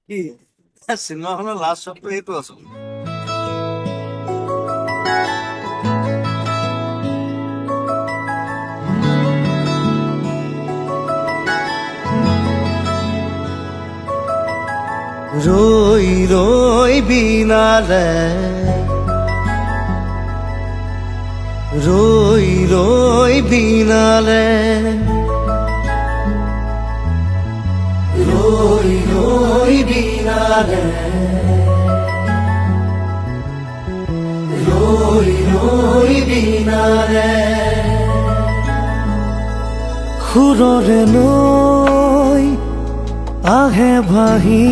কি চিনেমাখনৰ লাষ্ট শ্বটটো এইটো আচোন। ৰৈ ৰৈ বিনালে ৰৈ ৰৈ বিনালে ৰৈ ৰৈ বিনালে ৰৈ ৰৈ বিনালে সুৰৰে নৈ আহে ভাহি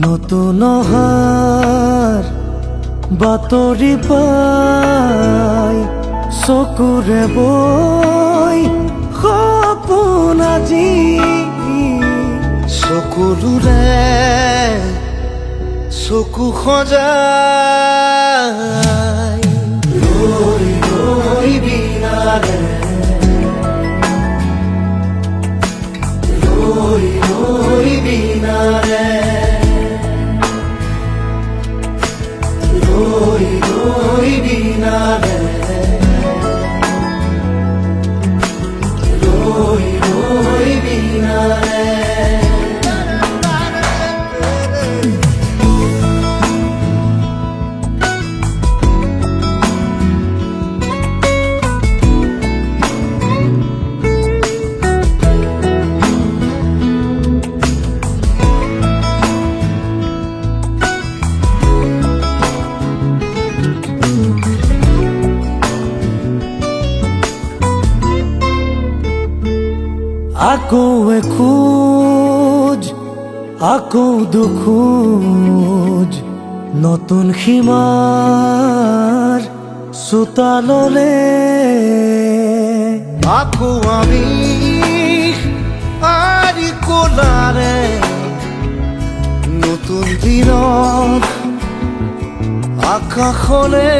নতুন অহাৰ বাতৰি পাই চকুৰে বৈ সপোন আজি চকুলোৰে চকু সজাই ৰৈ ৰৈ বিনালে ৰৈ ৰৈ বিনালে ৰৈ ৰৈ বিনালে ৰৈ ৰৈ বিনালে আকৌ এখোজ আকৌ দুখোজ নতুন সীমাৰ চোতাললে আকৌ আমি আৰি কোলাৰে নতুন দিনত আকাশলে